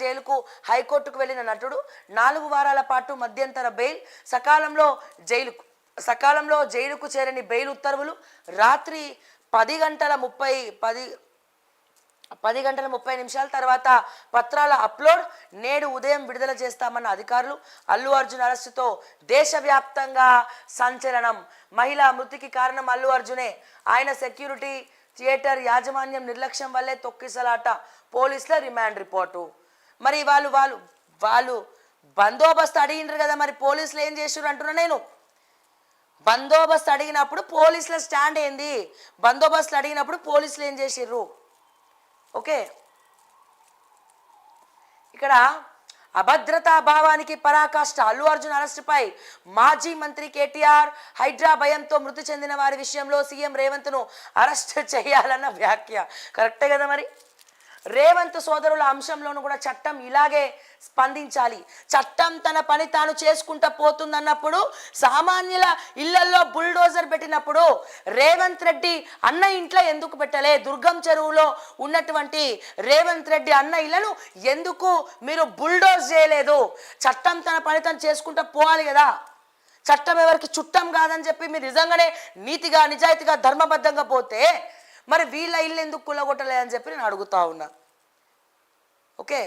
జైలుకు హైకోర్టుకు వెళ్ళిన నటుడు 4 వారాల పాటు మధ్యంతర బెయిల్, సకాలంలో జైలుకు చేరని బెయిల్ ఉత్తర్వులు. రాత్రి 10 గంటల 30 నిమిషాల తర్వాత పత్రాల అప్లోడ్. నేడు ఉదయం విడుదల చేస్తామన్న అధికారులు. అల్లు అర్జున్ అరెస్టుతో దేశవ్యాప్తంగా సంచలనం. మహిళా మృతికి కారణం అల్లు అర్జునే. ఆయన సెక్యూరిటీ థియేటర్ యాజమాన్యం నిర్లక్ష్యం వల్లే తొక్కిసలాట. పోలీసుల రిమాండ్ రిపోర్టు. మరి వాళ్ళు బందోబస్తు అడిగినారు కదా, మరి పోలీసులు ఏం చేసారు అంటున్నా నేను. బందోబస్తు అడిగినప్పుడు పోలీసుల స్టాండ్ ఏంది? బందోబస్తు అడిగినప్పుడు పోలీసులు ఏం చేసిర్రు? ఓకే, ఇక్కడ అభద్రతా భావానికి పరాకాష్ట. అల్లు అర్జున్ అరెస్టుపై మాజీ మంత్రి కేటీఆర్ హైడ్రా భయంతో మృతి చెందిన వారి విషయంలో సీఎం రేవంత్ను అరెస్ట్ చేయాలన్న వ్యాఖ్య కరెక్టే కదా. మరి రేవంత్ సోదరుల అంశంలోనూ కూడా చట్టం ఇలాగే స్పందించాలి. చట్టం తన పని తాను చేసుకుంటా పోతుందన్నప్పుడు, సామాన్యుల ఇళ్లలో బుల్డోజర్ పెట్టినప్పుడు రేవంత్ రెడ్డి అన్న ఇంట్లో ఎందుకు పెట్టలే? దుర్గం చెరువులో ఉన్నటువంటి రేవంత్ రెడ్డి అన్న ఇళ్లను ఎందుకు మీరు బుల్డోజ్ చేయలేదు? చట్టం తన పని తాను చేసుకుంటా పోవాలి కదా. చట్టం ఎవరికి చుట్టం కాదని చెప్పి మీరు నిజంగానే నీతిగా నిజాయితీగా ధర్మబద్ధంగా పోతే మరి వీళ్ళ ఇల్లు ఎందుకు కుల్లగొట్టలే అని చెప్పి నేను అడుగుతా ఉన్నా. ఓకే,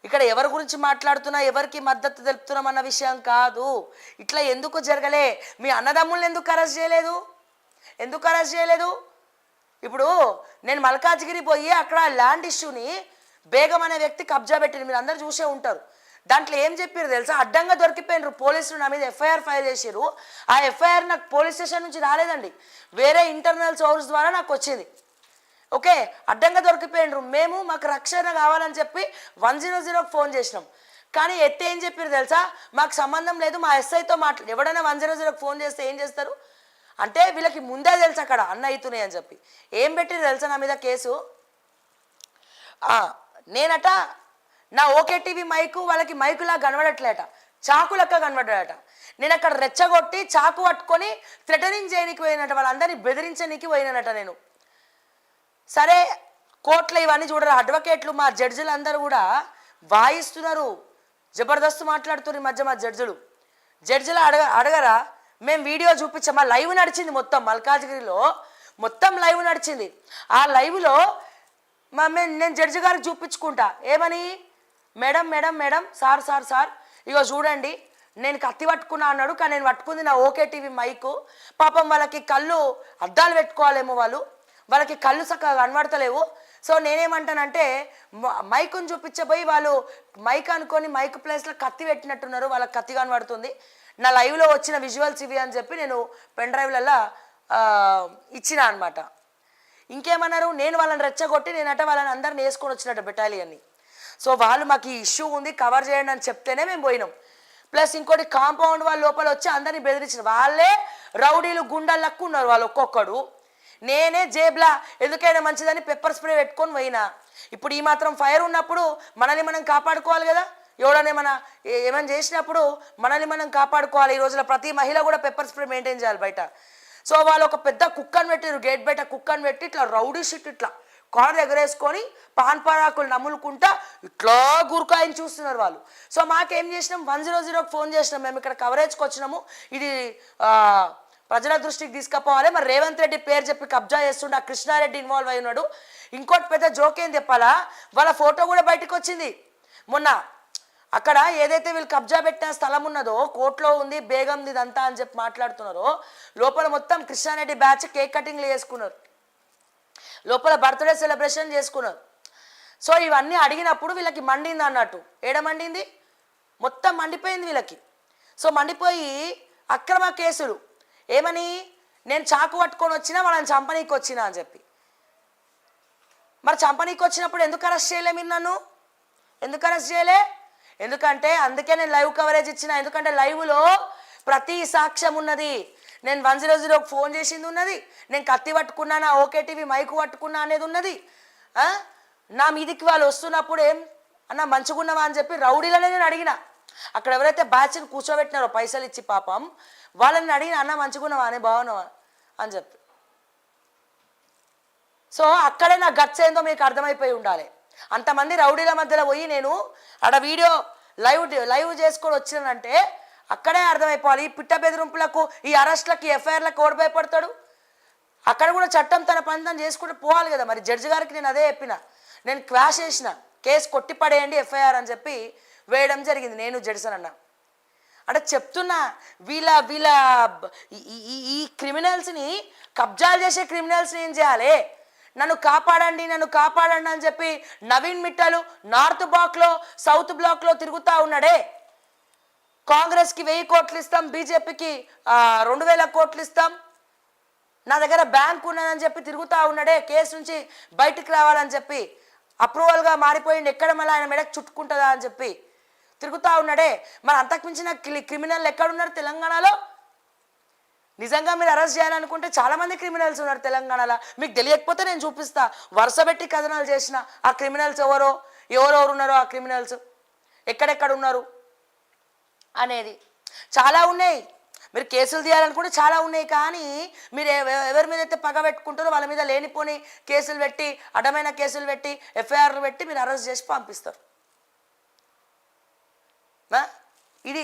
ఇక్కడ ఎవరి గురించి మాట్లాడుతున్నా, ఎవరికి మద్దతు తెలుపుతున్నాం అన్న విషయం కాదు. ఇట్లా ఎందుకు జరగలే? మీ అన్నదమ్ముల్ని ఎందుకు అరెస్ట్ చేయలేదు? ఇప్పుడు నేను మల్కాజ్గిరి పోయి అక్కడ ల్యాండ్ ఇష్యూని బేగం అనే వ్యక్తి కబ్జా పెట్టింది, మీరు అందరు చూసే ఉంటారు. దాంట్లో ఏం చెప్పారు తెలుసా? అడ్డంగా దొరికిపోయినారు పోలీసులు, నా మీద ఎఫ్ఐఆర్ ఫైల్ చేసారు. ఆ ఎఫ్ఐఆర్ నాకు పోలీస్ స్టేషన్ నుంచి రాలేదండి, వేరే ఇంటర్నల్ సోర్స్ ద్వారా నాకు వచ్చింది. ఓకే, అడ్డంగా దొరికిపోయినారు. మాకు రక్షణ కావాలని చెప్పి 100కి ఫోన్ చేసినాం. కానీ ఏం చెప్పారు తెలుసా? మాకు సంబంధం లేదు, మా ఎస్ఐతో ఎవడైనా 100కి ఫోన్ చేస్తే ఏం చేస్తారు అంటే, వీళ్ళకి ముందే తెలుసు అక్కడ అన్న అవుతున్నాయి అని చెప్పి ఏం పెట్టిరు తెలుసా నా మీద కేసు. నేనట నా ఓకే టీవీ మైకు వాళ్ళకి మైకులా కనబడట్లేట, చాకు లెక్క కనబడ్డాడట. నేను అక్కడ రెచ్చగొట్టి చాకు పట్టుకొని థ్రెటనింగ్ చేయడానికి పోయినట, వాళ్ళందరినీ బెదిరించడానికి పోయినట నేను. సరే, కోర్టులో ఇవన్నీ చూడరు అడ్వకేట్లు, మా జడ్జిలు అందరూ కూడా వాయిస్తున్నారు, జబర్దస్త్ మాట్లాడుతున్నారు. ఈ మధ్య మా జడ్జిలు అడగరా? మేము వీడియో చూపించాం, మా లైవ్ నడిచింది మొత్తం మల్కాజ్గిరిలో, మొత్తం లైవ్ నడిచింది. ఆ లైవ్లో నేను జడ్జి గారికి చూపించుకుంటా, ఏమని, మేడం సార్ ఇగో చూడండి, నేను కత్తి పట్టుకున్నా అన్నాడు, కానీ నేను పట్టుకుంది నా ఓకే టీవీ మైకు. పాపం వాళ్ళకి కళ్ళు అద్దాలు పెట్టుకోవాలేమో, వాళ్ళకి కళ్ళు చక్కగా కనబడతలేవు. సో నేనేమంటానంటే, మైకుని చూపించబోయి వాళ్ళు మైక్ అనుకొని మైక్ ప్లేస్లో కత్తి పెట్టినట్టున్నారు, వాళ్ళకి కత్తి కనబడుతుంది. నా లైవ్లో వచ్చిన విజువల్స్ ఇవి అని చెప్పి నేను పెన్ డ్రైవ్లలో ఇచ్చిన అనమాట. ఇంకేమన్నారు, నేను వాళ్ళని రెచ్చగొట్టి నేనట వాళ్ళని అందరిని వేసుకొని వచ్చినట్టు బెటాలియన్ని. సో వాళ్ళు మాకు ఈ ఇష్యూ ఉంది కవర్ చేయండి అని చెప్తేనే మేము పోయినాం. ప్లస్ ఇంకోటి కాంపౌండ్ వాళ్ళ లోపల వచ్చి అందరినీ బెదిరించిన వాళ్ళే రౌడీలు గుండెలకు ఉన్నారు వాళ్ళు ఒక్కొక్కడు. నేనే జేబులా ఎందుకైనా మంచిదని పెప్పర్ స్ప్రే పెట్టుకొని పోయినా. ఇప్పుడు ఈ మాత్రం ఫైర్ ఉన్నప్పుడు మనల్ని మనం కాపాడుకోవాలి కదా, ఎవడనేమన్నా ఏమైనా చేసినప్పుడు మనల్ని మనం కాపాడుకోవాలి. ఈ రోజుల ప్రతి మహిళ కూడా పెప్పర్ స్ప్రే మెయింటైన్ చేయాలి బయట. సో వాళ్ళు ఒక పెద్ద కుక్కను పెట్టారు, గేట్ బయట కుక్కను పెట్టి ఇట్లా రౌడీ షిట్ ఇట్లా కార్ ఎగరేసుకొని పాన్ పరాకులు నములుకుంటా ఇట్లా గురకాయని చూస్తున్నారు వాళ్ళు. సో మాకేం చేసినాం, 100కి ఫోన్ చేసినాం, మేము ఇక్కడ కవరేజ్కి వచ్చినాము, ఇది ప్రజల దృష్టికి తీసుకుపోవాలి. మరి రేవంత్ రెడ్డి పేరు చెప్పి కబ్జా చేస్తుండే, ఆ కృష్ణారెడ్డి ఇన్వాల్వ్ అయి ఉన్నాడు. ఇంకోటి పెద్ద జోక్ ఏం చెప్పాలా, వాళ్ళ ఫోటో కూడా బయటకు వచ్చింది మొన్న. అక్కడ ఏదైతే వీళ్ళు కబ్జా పెట్టిన స్థలం ఉన్నదో కోర్టులో ఉంది, బేగంది ఇదంతా అని చెప్పి మాట్లాడుతున్నారో, లోపల మొత్తం కృష్ణారెడ్డి బ్యాచ్ కేక్ కటింగ్లు చేసుకున్నారు, లోపల బర్త్డే సెలబ్రేషన్ చేసుకున్నారు. సో ఇవన్నీ అడిగినప్పుడు వీళ్ళకి మండింది అన్నట్టు. ఏడ మండింది, మొత్తం మండిపోయింది వీళ్ళకి. సో మండిపోయి అక్రమ కేసులు, ఏమని, నేను చాకు పట్టుకొని వచ్చినా వాళ్ళని చంపనీకి వచ్చినా అని చెప్పి. మరి చంపనీకి వచ్చినప్పుడు ఎందుకు అరెస్ట్ చేయలే మీరు నన్ను? ఎందుకు అరెస్ట్ చేయలే? ఎందుకంటే అందుకే నేను లైవ్ కవరేజ్ ఇచ్చిన. ఎందుకంటే లైవ్లో ప్రతి సాక్ష్యం ఉన్నది. నేను 100కి ఫోన్ చేసింది ఉన్నది, నేను కత్తి పట్టుకున్నా, నా ఓకే టీవీ మైకు పట్టుకున్నా అనేది ఉన్నది. నా మీదికి వాళ్ళు వస్తున్నప్పుడు ఏం అన్న మంచిగున్నావా అని చెప్పి రౌడీలనే నేను అడిగిన. అక్కడ ఎవరైతే బ్యాచ్ని కూర్చోబెట్టినారో పైసలు ఇచ్చి పాపం వాళ్ళని అడిగిన, అన్న మంచిగున్నావా అని, బాగున్నావా అని చెప్పి. సో అక్కడే నా గట్స్ ఏందో మీకు అర్థమైపోయి ఉండాలి. అంతమంది రౌడీల మధ్యలో పోయి నేను ఆడ వీడియో లైవ్ చేసుకొని వచ్చినానంటే అక్కడే అర్థమైపోవాలి. ఈ పిట్ట బెదిరింపులకు, ఈ అరెస్ట్లకి, ఎఫ్ఐఆర్లకు ఓడి భయపడతాడు. అక్కడ కూడా చట్టం తన పని తను చేసుకుంటూ పోవాలి కదా. మరి జడ్జి గారికి నేను అదే చెప్పిన, నేను క్వాష్ చేసిన, కేసు కొట్టి పడేయండి ఎఫ్ఐఆర్ అని చెప్పి వేయడం జరిగింది నేను జడ్సన్ అన్న. అంటే చెప్తున్నా, వీళ్ళ వీళ్ళ ఈ క్రిమినల్స్ని, కబ్జాలు చేసే క్రిమినల్స్ని ఏం చేయాలి? నన్ను కాపాడండి అని చెప్పి నవీన్ మిట్టలు నార్త్ బ్లాక్లో, సౌత్ బ్లాక్లో తిరుగుతూ ఉన్నాడే. కాంగ్రెస్కి 1000 కోట్లు ఇస్తాం, బీజేపీకి 2000 కోట్లు ఇస్తాం, నా దగ్గర బ్యాంక్ ఉన్నదని చెప్పి తిరుగుతూ ఉన్నాడే. కేసు నుంచి బయటికి రావాలని చెప్పి అప్రూవల్గా మారిపోయింది, ఎక్కడ మళ్ళీ ఆయన మెడకు చుట్టుకుంటుందా అని చెప్పి తిరుగుతూ ఉన్నాడే. మరి అంతకుమించిన క్రిమినల్ ఎక్కడున్నారు తెలంగాణలో? నిజంగా మీరు అరెస్ట్ చేయాలనుకుంటే చాలామంది క్రిమినల్స్ ఉన్నారు తెలంగాణలో. మీకు తెలియకపోతే నేను చూపిస్తా, వరుస పెట్టి కథనాలు చేసిన ఆ క్రిమినల్స్ ఎవరెవరు ఉన్నారో, ఆ క్రిమినల్స్ ఎక్కడెక్కడ ఉన్నారు అనేది చాలా ఉన్నాయి. మీరు కేసులు తీయాలనుకుంటే చాలా ఉన్నాయి. కానీ మీరు ఎవరి మీద అయితే పగ పెట్టుకుంటారో వాళ్ళ మీద లేనిపోని కేసులు పెట్టి, అడ్డమైన కేసులు పెట్టి, ఎఫ్ఐఆర్లు పెట్టి మీరు అరెస్ట్ చేసి పంపిస్తారు. ఇది